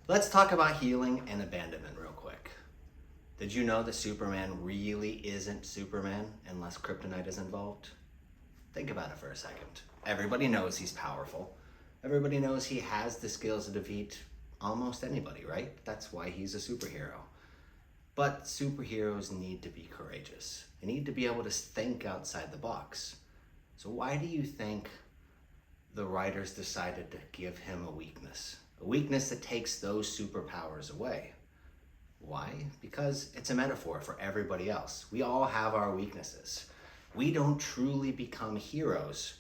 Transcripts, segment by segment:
Let's talk about healing and abandonment real quick. Did you know that Superman really isn't Superman unless kryptonite is involved? Think about it for a second. Everybody knows he's powerful. Everybody knows he has the skills to defeat almost anybody, right? That's why he's a superhero. But superheroes need to be courageous. They need to be able to think outside the box. So why do you think the writers decided to give him a weakness? A weakness that takes those superpowers away. Why? Because it's a metaphor for everybody else. We all have our weaknesses. We don't truly become heroes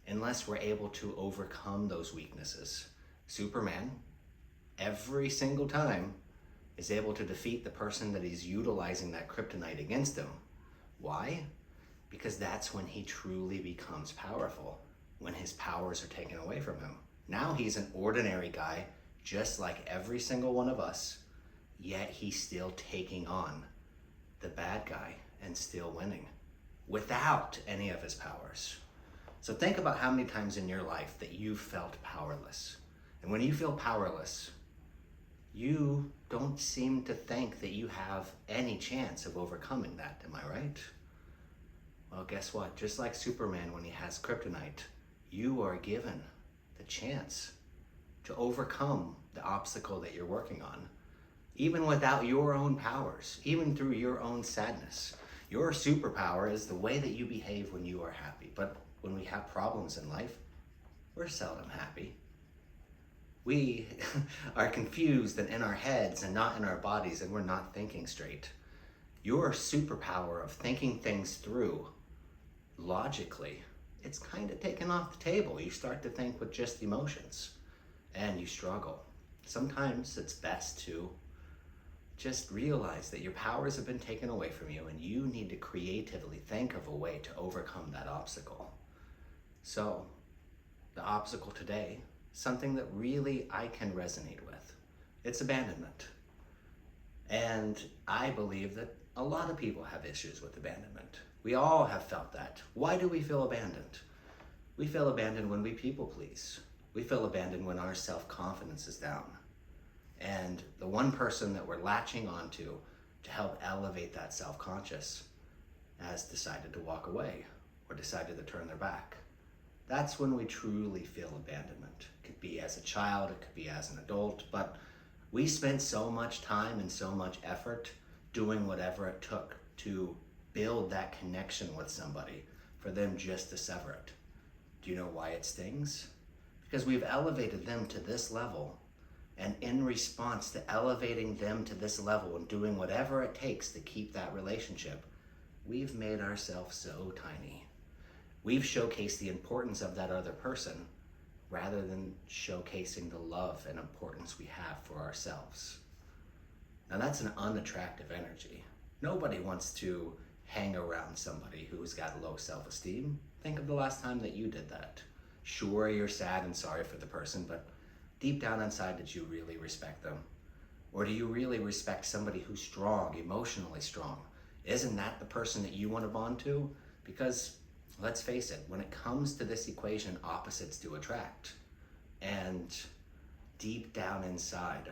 unless we're able to overcome those weaknesses. Superman, every single time, is able to defeat the person that he's utilizing that kryptonite against him. Why? Because that's when he truly becomes powerful, when his powers are taken away from him. Now he's an ordinary guy, just like every single one of us, yet he's still taking on the bad guy and still winning without any of his powers. So think about how many times in your life that you felt powerless. And when you feel powerless, you don't seem to think that you have any chance of overcoming that, am I right? Well, guess what? Just like Superman when he has kryptonite, you are given the chance to overcome the obstacle that you're working on, even without your own powers, even through your own sadness. Your superpower is the way that you behave when you are happy. But when we have problems in life, we're seldom happy. We are confused and in our heads and not in our bodies, and we're not thinking straight. Your superpower of thinking things through logically, it's kind of taken off the table. You start to think with just emotions and you struggle. Sometimes it's best to just realize that your powers have been taken away from you and you need to creatively think of a way to overcome that obstacle. So the obstacle today, something that really I can resonate with, it's abandonment. And I believe that a lot of people have issues with abandonment. We all have felt that. Why do we feel abandoned? We feel abandoned when we people please. We feel abandoned when our self-confidence is down. And the one person that we're latching onto to help elevate that self-conscious has decided to walk away or decided to turn their back. That's when we truly feel abandonment. It could be as a child, it could be as an adult, but we spent so much time and so much effort doing whatever it took to build that connection with somebody for them just to sever it. Do you know why it stings? Because we've elevated them to this level, and in response to elevating them to this level and doing whatever it takes to keep that relationship, we've made ourselves so tiny. We've showcased the importance of that other person rather than showcasing the love and importance we have for ourselves. Now that's an unattractive energy. Nobody wants to hang around somebody who's got low self-esteem. Think of the last time that you did that. Sure, you're sad and sorry for the person, but deep down inside, did you really respect them? Or do you really respect somebody who's strong, emotionally strong? Isn't that the person that you want to bond to? Because let's face it, when it comes to this equation, opposites do attract. And deep down inside,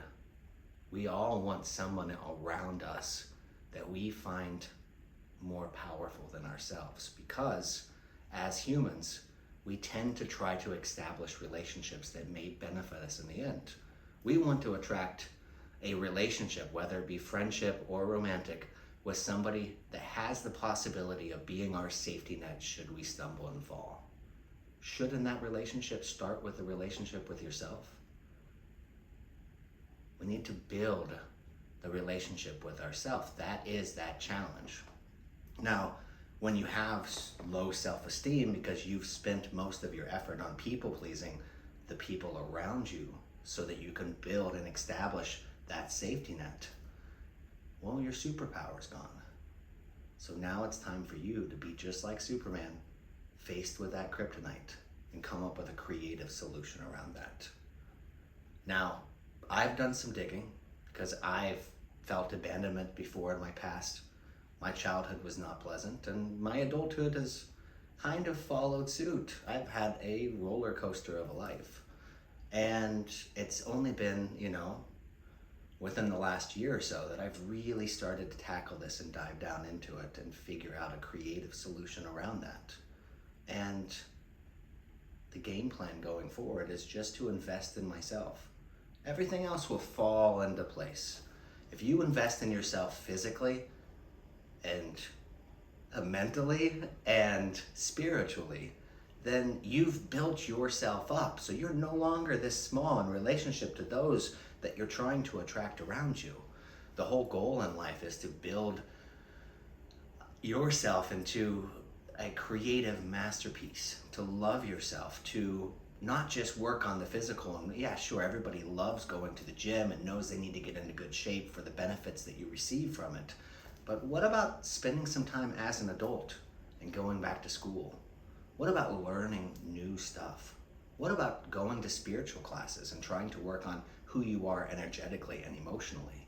we all want someone around us that we find more powerful than ourselves, because as humans, we tend to try to establish relationships that may benefit us in the end. We want to attract a relationship, whether it be friendship or romantic, with somebody that has the possibility of being our safety net should we stumble and fall. Shouldn't that relationship start with a relationship with yourself? We need to build the relationship with ourselves. That is that challenge. Now, when you have low self-esteem because you've spent most of your effort on people-pleasing the people around you so that you can build and establish that safety net, well, your superpower's gone. So now it's time for you to be just like Superman, faced with that kryptonite, and come up with a creative solution around that. Now, I've done some digging because I've felt abandonment before in my past. My childhood was not pleasant, and my adulthood has kind of followed suit. I've had a roller coaster of a life, and it's only been, within the last year or so that I've really started to tackle this and dive down into it and figure out a creative solution around that. And the game plan going forward is just to invest in myself. Everything else will fall into place. If you invest in yourself physically and mentally and spiritually, then you've built yourself up. So you're no longer this small in relationship to those that you're trying to attract around you. The whole goal in life is to build yourself into a creative masterpiece, to love yourself, to not just work on the physical. And yeah, sure, everybody loves going to the gym and knows they need to get into good shape for the benefits that you receive from it. But what about spending some time as an adult and going back to school? What about learning new stuff? What about going to spiritual classes and trying to work on who you are energetically and emotionally?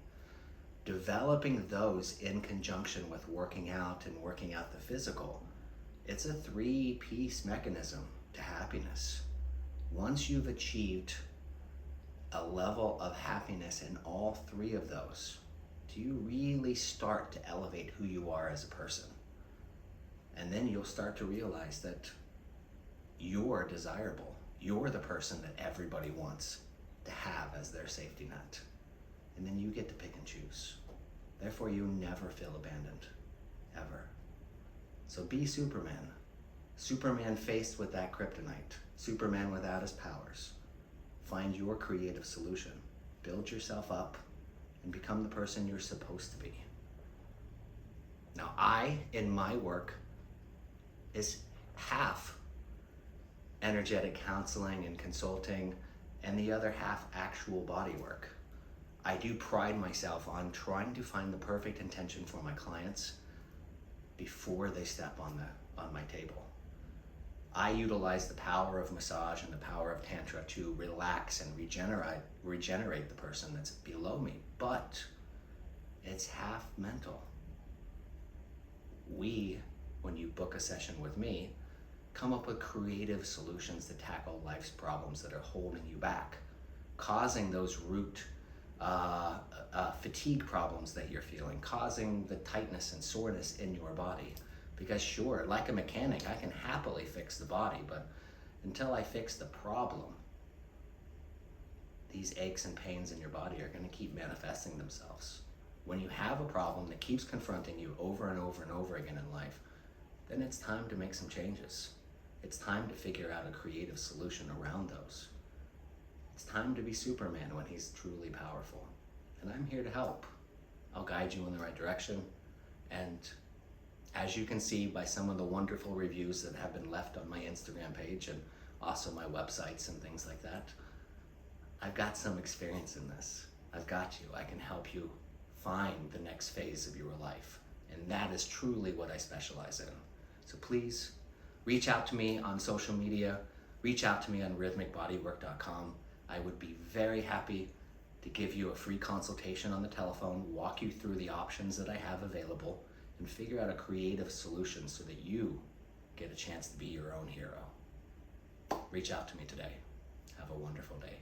Developing those in conjunction with working out and working out the physical, it's a 3-piece mechanism to happiness. Once you've achieved a level of happiness in all 3 of those, do you really start to elevate who you are as a person? And then you'll start to realize that you're desirable. You're the person that everybody wants to have as their safety net. And then you get to pick and choose. Therefore, you never feel abandoned, ever. So be Superman. Superman faced with that kryptonite. Superman without his powers. Find your creative solution. Build yourself up and become the person you're supposed to be. Now, I, in my work, is half energetic counseling and consulting, and the other half actual body work. I do pride myself on trying to find the perfect intention for my clients before they step on my table. I utilize the power of massage and the power of Tantra to relax and regenerate the person that's below me, but it's half mental. We, when you book a session with me, come up with creative solutions to tackle life's problems that are holding you back, causing those root fatigue problems that you're feeling, causing the tightness and soreness in your body. Because sure, like a mechanic, I can happily fix the body, but until I fix the problem, these aches and pains in your body are going to keep manifesting themselves. When you have a problem that keeps confronting you over and over and over again in life, then it's time to make some changes. It's time to figure out a creative solution around those. It's time to be Superman when he's truly powerful. And I'm here to help. I'll guide you in the right direction. And as you can see by some of the wonderful reviews that have been left on my Instagram page and also my websites and things like that, I've got some experience in this. I've got you. I can help you find the next phase of your life. And that is truly what I specialize in. So please reach out to me on social media. Reach out to me on rhythmicbodywork.com. I would be very happy to give you a free consultation on the telephone, walk you through the options that I have available, and figure out a creative solution so that you get a chance to be your own hero. Reach out to me today. Have a wonderful day.